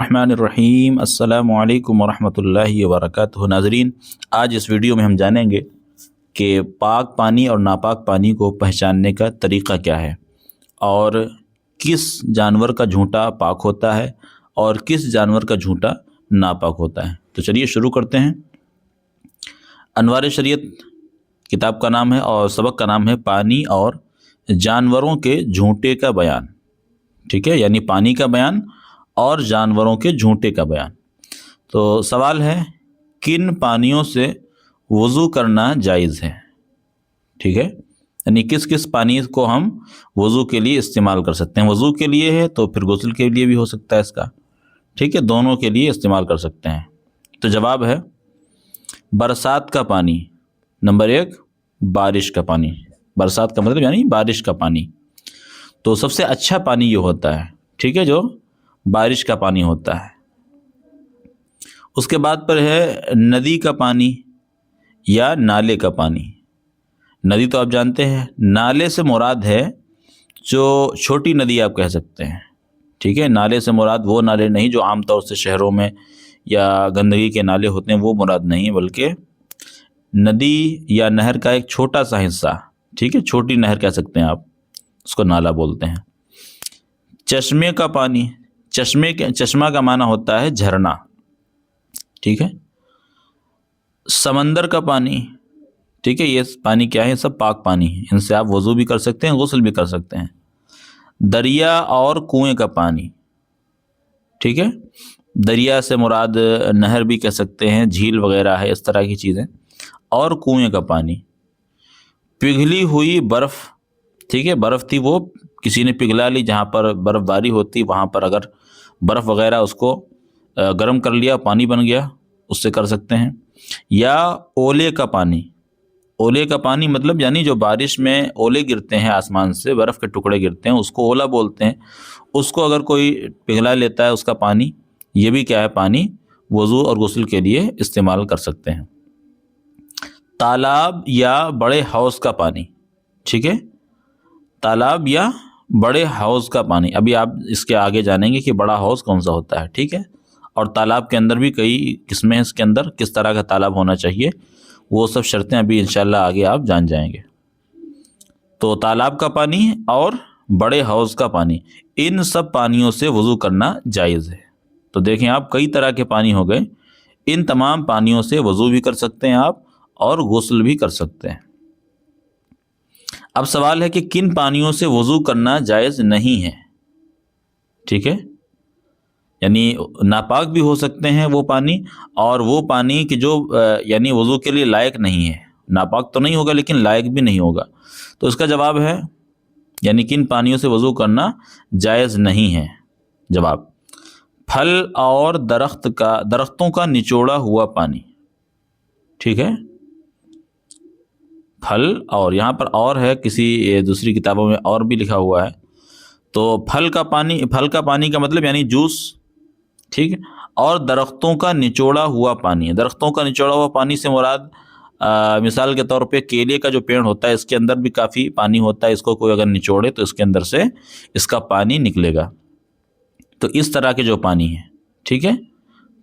الرحمن الرحیم السلام علیکم ورحمۃ اللہ وبرکاتہ۔ ناظرین، آج اس ویڈیو میں ہم جانیں گے کہ پاک پانی اور ناپاک پانی کو پہچاننے کا طریقہ کیا ہے، اور کس جانور کا جھونٹا پاک ہوتا ہے اور کس جانور کا جھونٹا ناپاک ہوتا ہے۔ تو چلیے شروع کرتے ہیں۔ انوار شریعت کتاب کا نام ہے اور سبق کا نام ہے پانی اور جانوروں کے جھونٹے کا بیان۔ ٹھیک ہے، یعنی پانی کا بیان اور جانوروں کے جھونٹے کا بیان۔ تو سوال ہے، کن پانیوں سے وضو کرنا جائز ہے؟ ٹھیک ہے، یعنی کس کس پانی کو ہم وضو کے لیے استعمال کر سکتے ہیں۔ وضو کے لیے ہے تو پھر غسل کے لیے بھی ہو سکتا ہے اس کا، ٹھیک ہے، دونوں کے لیے استعمال کر سکتے ہیں۔ تو جواب ہے برسات کا پانی۔ نمبر 1، بارش کا پانی۔ برسات کا مطلب یعنی بارش کا پانی۔ تو سب سے اچھا پانی یہ ہوتا ہے، ٹھیک ہے، جو بارش کا پانی ہوتا ہے۔ اس کے بعد پر ہے ندی کا پانی یا نالے کا پانی۔ ندی تو آپ جانتے ہیں، نالے سے مراد ہے جو چھوٹی ندی آپ کہہ سکتے ہیں، ٹھیک ہے۔ نالے سے مراد وہ نالے نہیں جو عام طور سے شہروں میں یا گندگی کے نالے ہوتے ہیں، وہ مراد نہیں، بلکہ ندی یا نہر کا ایک چھوٹا سا حصہ، ٹھیک ہے، چھوٹی نہر کہہ سکتے ہیں آپ، اس کو نالا بولتے ہیں۔ چشمے کا پانی۔ چشمہ کا معنی ہوتا ہے جھرنا، ٹھیک ہے۔ سمندر کا پانی، ٹھیک ہے، یہ پانی کیا ہے؟ سب پاک پانی ہے، ان سے آپ وضو بھی کر سکتے ہیں، غسل بھی کر سکتے ہیں۔ دریا اور کنویں کا پانی، ٹھیک ہے، دریا سے مراد نہر بھی کہہ سکتے ہیں، جھیل وغیرہ ہے، اس طرح کی چیزیں۔ اور کنویں کا پانی۔ پگھلی ہوئی برف، ٹھیک ہے، برف تھی وہ کسی نے پگھلا لی، جہاں پر برف باری ہوتی وہاں پر اگر برف وغیرہ اس کو گرم کر لیا، پانی بن گیا، اس سے کر سکتے ہیں۔ یا اولے کا پانی۔ اولے کا پانی مطلب یعنی جو بارش میں اولے گرتے ہیں، آسمان سے برف کے ٹکڑے گرتے ہیں، اس کو اولا بولتے ہیں۔ اس کو اگر کوئی پگھلا لیتا ہے، اس کا پانی، یہ بھی کیا ہے؟ پانی وضو اور غسل کے لیے استعمال کر سکتے ہیں۔ تالاب یا بڑے حوض کا پانی، ٹھیک ہے، تالاب یا بڑے حوض کا پانی۔ ابھی آپ اس کے آگے جانیں گے کہ بڑا حوض کون سا ہوتا ہے، ٹھیک ہے، اور تالاب کے اندر بھی کئی قسمیں ہیں، اس کے اندر کس طرح کا تالاب ہونا چاہیے، وہ سب شرطیں ابھی انشاءاللہ آگے آپ جان جائیں گے۔ تو تالاب کا پانی اور بڑے حوض کا پانی، ان سب پانیوں سے وضو کرنا جائز ہے۔ تو دیکھیں آپ، کئی طرح کے پانی ہو گئے، ان تمام پانیوں سے وضو بھی کر سکتے ہیں آپ اور غسل بھی کر سکتے ہیں۔ اب سوال ہے کہ کن پانیوں سے وضو کرنا جائز نہیں ہے، ٹھیک ہے، یعنی ناپاک بھی ہو سکتے ہیں وہ پانی، اور وہ پانی کہ جو یعنی وضو کے لیے لائق نہیں ہے، ناپاک تو نہیں ہوگا لیکن لائق بھی نہیں ہوگا۔ تو اس کا جواب ہے، یعنی کن پانیوں سے وضو کرنا جائز نہیں ہے۔ جواب، پھل اور درختوں کا نچوڑا ہوا پانی، ٹھیک ہے، پھل اور، یہاں پر اور ہے، کسی دوسری کتابوں میں اور بھی لکھا ہوا ہے۔ تو پھل کا پانی کا مطلب یعنی جوس، ٹھیک ہے، اور درختوں کا نچوڑا ہوا پانی۔ درختوں کا نچوڑا ہوا پانی سے مراد مثال کے طور پہ کیلے کا جو پیڑ ہوتا ہے، اس کے اندر بھی کافی پانی ہوتا ہے، اس کو کوئی اگر نچوڑے تو اس کے اندر سے اس کا پانی نکلے گا۔ تو اس طرح کے جو پانی ہے، ٹھیک ہے،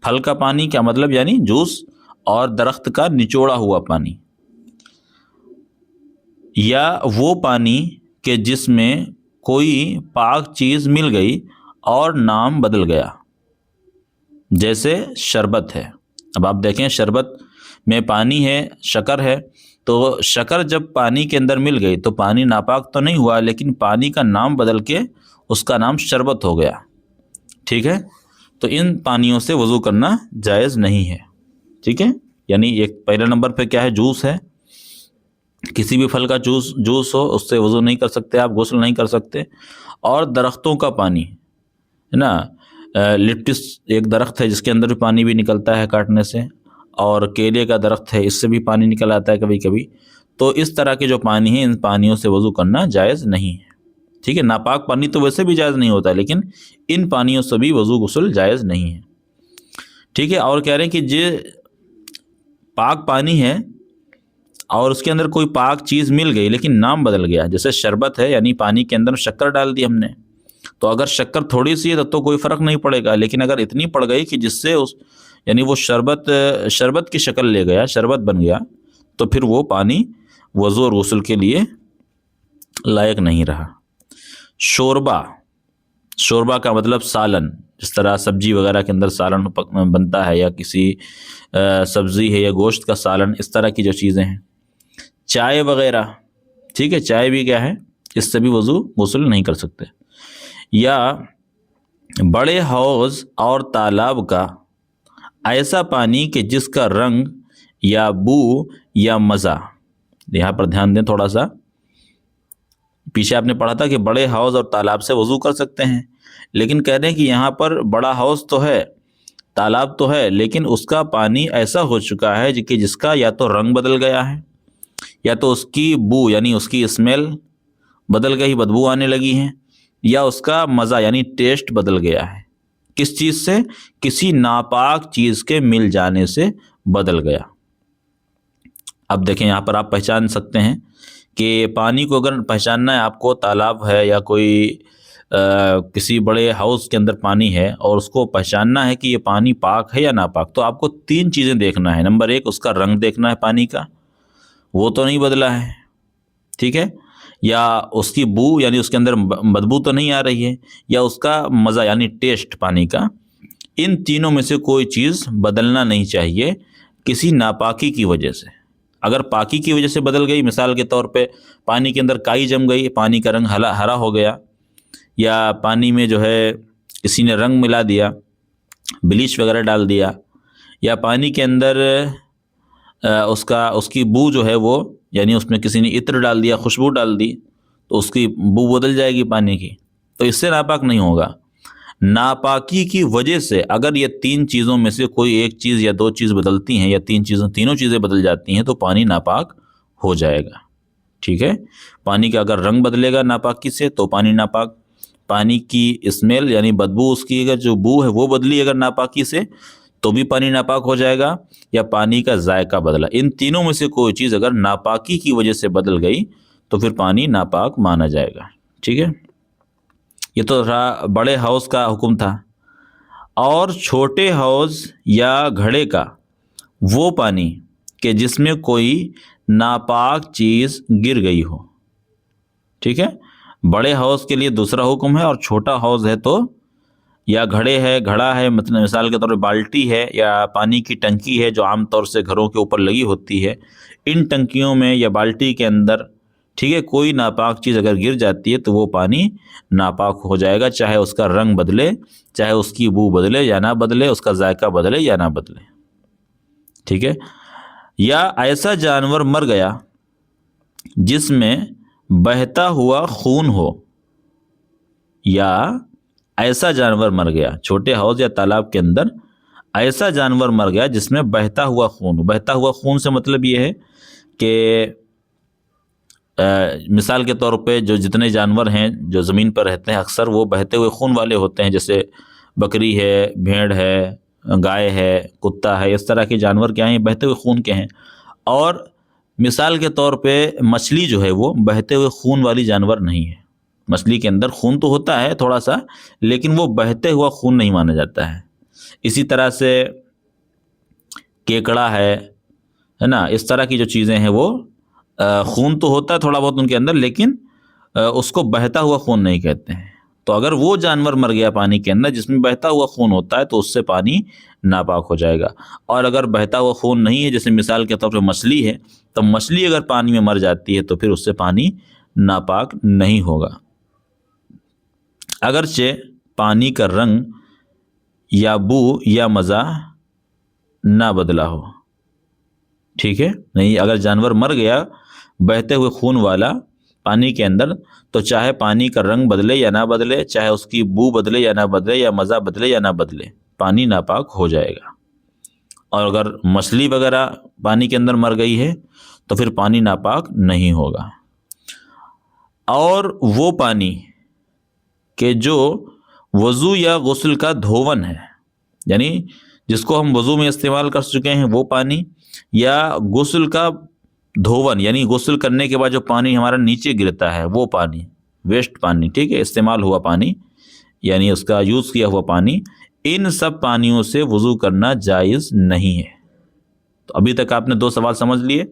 پھل کا پانی کا مطلب یعنی جوس، اور درخت کا نچوڑا ہوا پانی، یا وہ پانی کہ جس میں کوئی پاک چیز مل گئی اور نام بدل گیا، جیسے شربت ہے۔ اب آپ دیکھیں، شربت میں پانی ہے، شکر ہے، تو شکر جب پانی کے اندر مل گئی تو پانی ناپاک تو نہیں ہوا، لیکن پانی کا نام بدل کے اس کا نام شربت ہو گیا، ٹھیک ہے۔ تو ان پانیوں سے وضو کرنا جائز نہیں ہے، ٹھیک ہے، یعنی ایک پہلے نمبر پہ کیا ہے؟ جوس ہے، کسی بھی پھل کا جوس ہو، اس سے وضو نہیں کر سکتے آپ، غسل نہیں کر سکتے۔ اور درختوں کا پانی ہے نا، لپٹس ایک درخت ہے جس کے اندر بھی پانی بھی نکلتا ہے کاٹنے سے، اور کیلے کا درخت ہے، اس سے بھی پانی نکل آتا ہے کبھی کبھی۔ تو اس طرح کے جو پانی ہیں، ان پانیوں سے وضو کرنا جائز نہیں ہے، ٹھیک ہے۔ ناپاک پانی تو ویسے بھی جائز نہیں ہوتا، لیکن ان پانیوں سے بھی وضو غسل جائز نہیں ہے، ٹھیک ہے۔ اور کہہ رہے ہیں کہ جو پاک پانی ہے اور اس کے اندر کوئی پاک چیز مل گئی لیکن نام بدل گیا، جیسے شربت ہے، یعنی پانی کے اندر شکر ڈال دی ہم نے، تو اگر شکر تھوڑی سی ہے تو کوئی فرق نہیں پڑے گا، لیکن اگر اتنی پڑ گئی کہ جس سے یعنی وہ شربت کی شکل لے گیا، شربت بن گیا، تو پھر وہ پانی وضو اور غسل کے لیے لائق نہیں رہا۔ شوربہ کا مطلب سالن، جس طرح سبزی وغیرہ کے اندر سالن بنتا ہے، یا کسی سبزی ہے یا گوشت کا سالن، اس طرح کی جو چیزیں ہیں۔ چائے وغیرہ، ٹھیک ہے، چائے بھی کیا ہے، اس سے بھی وضو غسل نہیں کر سکتے۔ یا بڑے حوض اور تالاب کا ایسا پانی کہ جس کا رنگ یا بو یا مزہ، یہاں پر دھیان دیں تھوڑا سا، پیچھے آپ نے پڑھا تھا کہ بڑے حوض اور تالاب سے وضو کر سکتے ہیں، لیکن کہہ رہے ہیں کہ یہاں پر بڑا حوض تو ہے، تالاب تو ہے، لیکن اس کا پانی ایسا ہو چکا ہے کہ جس کا یا تو رنگ بدل گیا ہے، یا تو اس کی بو یعنی اس کی اسمیل بدل گئی، بدبو آنے لگی ہے، یا اس کا مزہ یعنی ٹیسٹ بدل گیا ہے۔ کس چیز سے؟ کسی ناپاک چیز کے مل جانے سے بدل گیا۔ اب دیکھیں یہاں پر آپ پہچان سکتے ہیں کہ پانی کو اگر پہچاننا ہے آپ کو، تالاب ہے یا کوئی کسی بڑے ہاؤس کے اندر پانی ہے، اور اس کو پہچاننا ہے کہ یہ پانی پاک ہے یا ناپاک، تو آپ کو 3 چیزیں دیکھنا ہے۔ نمبر 1، اس کا رنگ دیکھنا ہے پانی کا، وہ تو نہیں بدلا ہے، ٹھیک ہے، یا اس کی بو یعنی اس کے اندر بدبو تو نہیں آ رہی ہے، یا اس کا مزہ یعنی ٹیسٹ پانی کا۔ ان تینوں میں سے کوئی چیز بدلنا نہیں چاہیے کسی ناپاکی کی وجہ سے۔ اگر پاکی کی وجہ سے بدل گئی، مثال کے طور پہ پانی کے اندر کائی جم گئی، پانی کا رنگ ہرا ہو گیا، یا پانی میں جو ہے کسی نے رنگ ملا دیا، بلیچ وغیرہ ڈال دیا، یا پانی کے اندر اس کی بو جو ہے وہ یعنی اس میں کسی نے عطر ڈال دیا، خوشبو ڈال دی، تو اس کی بو بدل جائے گی پانی کی، تو اس سے ناپاک نہیں ہوگا۔ ناپاکی کی وجہ سے اگر یہ 3 چیزوں میں سے کوئی ایک چیز یا 2 چیز بدلتی ہیں، یا تینوں چیزیں بدل جاتی ہیں، تو پانی ناپاک ہو جائے گا، ٹھیک ہے۔ پانی کا اگر رنگ بدلے گا ناپاکی سے تو پانی ناپاک، پانی کی اسمیل یعنی بدبو، اس کی اگر جو بو ہے وہ بدلی اگر ناپاکی سے تو بھی پانی ناپاک ہو جائے گا، یا پانی کا ذائقہ بدلا، ان تینوں میں سے کوئی چیز اگر ناپاکی کی وجہ سے بدل گئی تو پھر پانی ناپاک مانا جائے گا، ٹھیک ہے۔ یہ تو رہا بڑے حوض کا حکم تھا۔ اور چھوٹے حوض یا گھڑے کا وہ پانی کہ جس میں کوئی ناپاک چیز گر گئی ہو، ٹھیک ہے۔ بڑے حوض کے لیے دوسرا حکم ہے، اور چھوٹا حوض ہے تو یا گھڑا ہے، مطلب مثال کے طور پہ بالٹی ہے یا پانی کی ٹنکی ہے جو عام طور سے گھروں کے اوپر لگی ہوتی ہے، ان ٹنکیوں میں یا بالٹی کے اندر، ٹھیک ہے، کوئی ناپاک چیز اگر گر جاتی ہے تو وہ پانی ناپاک ہو جائے گا، چاہے اس کا رنگ بدلے، چاہے اس کی بو بدلے یا نہ بدلے، اس کا ذائقہ بدلے یا نہ بدلے، ٹھیک ہے۔ یا ایسا جانور مر گیا جس میں بہتا ہوا خون ہو، یا ایسا جانور مر گیا چھوٹے حوض یا تالاب کے اندر ایسا جانور مر گیا جس میں بہتا ہوا خون ہو۔ بہتا ہوا خون سے مطلب یہ ہے کہ مثال کے طور پہ جو جتنے جانور ہیں جو زمین پر رہتے ہیں اکثر وہ بہتے ہوئے خون والے ہوتے ہیں، جیسے بکری ہے، بھیڑ ہے، گائے ہے، کتا ہے، اس طرح کے جانور کیا ہیں، بہتے ہوئے خون کے ہیں۔ اور مثال کے طور پہ مچھلی جو ہے وہ بہتے ہوئے خون والی جانور نہیں ہے، مچھلی کے اندر خون تو ہوتا ہے تھوڑا سا، لیکن وہ بہتے ہوا خون نہیں مانا جاتا ہے۔ اسی طرح سے کیکڑا ہے نا، اس طرح کی جو چیزیں ہیں وہ خون تو ہوتا ہے تھوڑا بہت ان کے اندر، لیکن اس کو بہتا ہوا خون نہیں کہتے ہیں۔ تو اگر وہ جانور مر گیا پانی کے اندر جس میں بہتا ہوا خون ہوتا ہے تو اس سے پانی ناپاک ہو جائے گا۔ اور اگر بہتا ہوا خون نہیں ہے، جیسے مثال کے طور پہ مچھلی ہے، تو مچھلی اگر پانی میں مر جاتی ہے تو پھر اس سے پانی ناپاک نہیں ہوگا، اگرچہ پانی کا رنگ یا بو یا مزہ نہ بدلا ہو، ٹھیک ہے۔ نہیں، اگر جانور مر گیا بہتے ہوئے خون والا پانی کے اندر، تو چاہے پانی کا رنگ بدلے یا نہ بدلے، چاہے اس کی بو بدلے یا نہ بدلے، یا مزہ بدلے یا نہ بدلے، پانی ناپاک ہو جائے گا۔ اور اگر مچھلی وغیرہ پانی کے اندر مر گئی ہے تو پھر پانی ناپاک نہیں ہوگا۔ اور وہ پانی کہ جو وضو یا غسل کا دھون ہے، یعنی جس کو ہم وضو میں استعمال کر چکے ہیں وہ پانی، یا غسل کا دھون یعنی غسل کرنے کے بعد جو پانی ہمارا نیچے گرتا ہے وہ پانی، ویسٹ پانی، ٹھیک ہے، استعمال ہوا پانی، یعنی اس کا یوز کیا ہوا پانی، ان سب پانیوں سے وضو کرنا جائز نہیں ہے۔ تو ابھی تک آپ نے 2 سوال سمجھ لیے،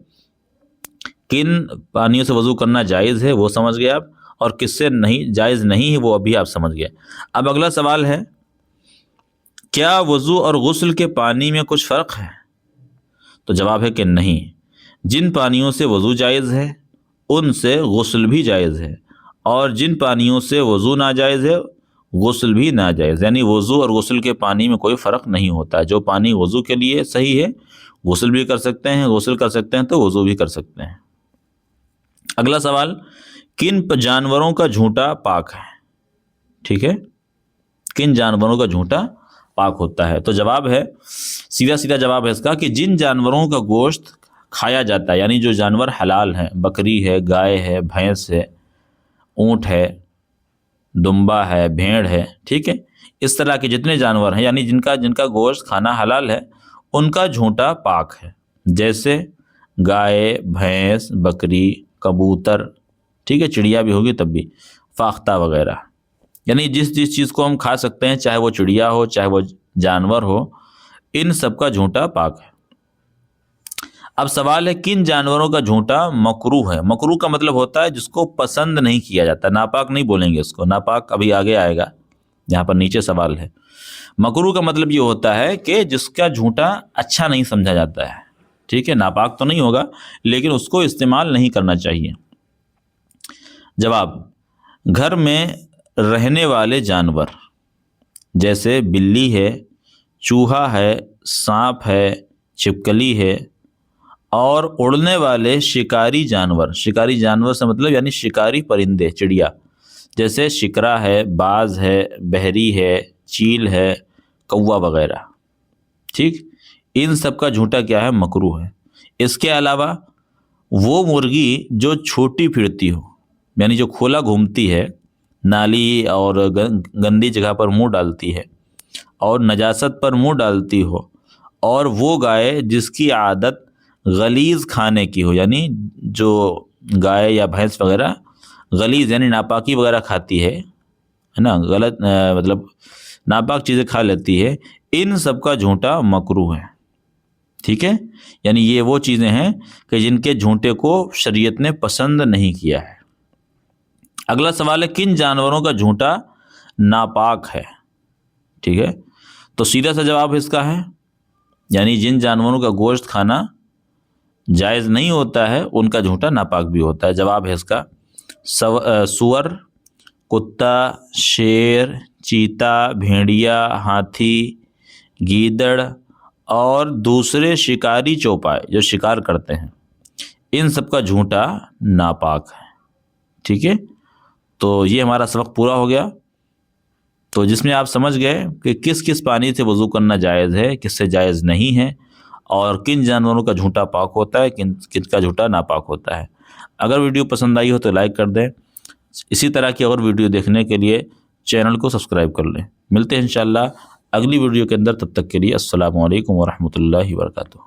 کن پانیوں سے وضو کرنا جائز ہے وہ سمجھ گئے آپ، اور کس سے نہیں جائز نہیں ہے وہ ابھی آپ سمجھ گئے۔ اب اگلا سوال ہے، کیا وضو اور غسل کے پانی میں کچھ فرق ہے؟ تو جواب ہے کہ نہیں، جن پانیوں سے وضو جائز ہے ان سے غسل بھی جائز ہے، اور جن پانیوں سے وضو ناجائز ہے غسل بھی ناجائز، یعنی وضو اور غسل کے پانی میں کوئی فرق نہیں ہوتا۔ جو پانی وضو کے لیے صحیح ہے غسل بھی کر سکتے ہیں، غسل کر سکتے ہیں تو وضو بھی کر سکتے ہیں۔ اگلا سوال، کن جانوروں کا جھونٹا پاک ہے؟ ٹھیک ہے، کن جانوروں کا جھونٹا پاک ہوتا ہے؟ تو جواب ہے، سیدھا جواب ہے اس کا کہ جن جانوروں کا گوشت کھایا جاتا ہے، یعنی جو جانور حلال ہیں، بکری ہے، گائے ہے، بھینس ہے، اونٹ ہے، دمبا ہے، بھیڑ ہے، ٹھیک ہے، اس طرح کے جتنے جانور ہیں، یعنی جن کا گوشت کھانا حلال ہے ان کا جھونٹا پاک ہے، جیسے گائے، بھینس، بکری، کبوتر، ٹھیک ہے، چڑیا بھی ہوگی تب بھی، فاختہ وغیرہ، یعنی جس چیز کو ہم کھا سکتے ہیں، چاہے وہ چڑیا ہو چاہے وہ جانور ہو، ان سب کا جھونٹا پاک ہے۔ اب سوال ہے، کن جانوروں کا جھونٹا مکروہ ہے؟ مکروہ کا مطلب ہوتا ہے جس کو پسند نہیں کیا جاتا، ناپاک نہیں بولیں گے اس کو، ناپاک ابھی آگے آئے گا، یہاں پر نیچے سوال ہے۔ مکروہ کا مطلب یہ ہوتا ہے کہ جس کا جھونٹا اچھا نہیں سمجھا جاتا ہے، ٹھیک ہے، ناپاک تو نہیں ہوگا لیکن اس کو استعمال نہیں کرنا چاہیے۔ جواب، گھر میں رہنے والے جانور جیسے بلی ہے، چوہا ہے، سانپ ہے، چھپکلی ہے، اور اڑنے والے شکاری جانور سے مطلب یعنی شکاری پرندے، چڑیا، جیسے شکرا ہے، باز ہے، بحری ہے، چیل ہے، کوا وغیرہ، ٹھیک، ان سب کا جھونٹا کیا ہے؟ مکروہ ہے۔ اس کے علاوہ وہ مرغی جو چھوٹی پھرتی ہو، یعنی جو کھولا گھومتی ہے، نالی اور گندی جگہ پر منہ ڈالتی ہے اور نجاست پر منہ ڈالتی ہو، اور وہ گائے جس کی عادت غلیظ کھانے کی ہو، یعنی جو گائے یا بھینس وغیرہ غلیظ یعنی ناپاکی وغیرہ کھاتی ہے نا، غلط مطلب ناپاک چیزیں کھا لیتی ہے، ان سب کا جھونٹا مکروہ ہے، ٹھیک ہے، یعنی یہ وہ چیزیں ہیں کہ جن کے جھونٹے کو شریعت نے پسند نہیں کیا ہے۔ اگلا سوال ہے، کن جانوروں کا جھونٹا ناپاک ہے؟ ٹھیک ہے، تو سیدھا سا جواب اس کا ہے، یعنی جن جانوروں کا گوشت کھانا جائز نہیں ہوتا ہے ان کا جھونٹا ناپاک بھی ہوتا ہے۔ جواب ہے اس کا، سور، کتا، شیر، چیتا، بھیڑیا، ہاتھی، گیدڑ اور دوسرے شکاری چوپائے جو شکار کرتے ہیں، ان سب کا جھونٹا ناپاک ہے، ٹھیک ہے۔ تو یہ ہمارا سبق پورا ہو گیا، تو جس میں آپ سمجھ گئے کہ کس کس پانی سے وضو کرنا جائز ہے، کس سے جائز نہیں ہے، اور کن جانوروں کا جھونٹا پاک ہوتا ہے، کن کا جھونٹا ناپاک ہوتا ہے۔ اگر ویڈیو پسند آئی ہو تو لائک کر دیں، اسی طرح کی اور ویڈیو دیکھنے کے لیے چینل کو سبسکرائب کر لیں۔ ملتے ہیں انشاءاللہ اگلی ویڈیو کے اندر، تب تک کے لیے السلام علیکم ورحمۃ اللہ وبرکاتہ۔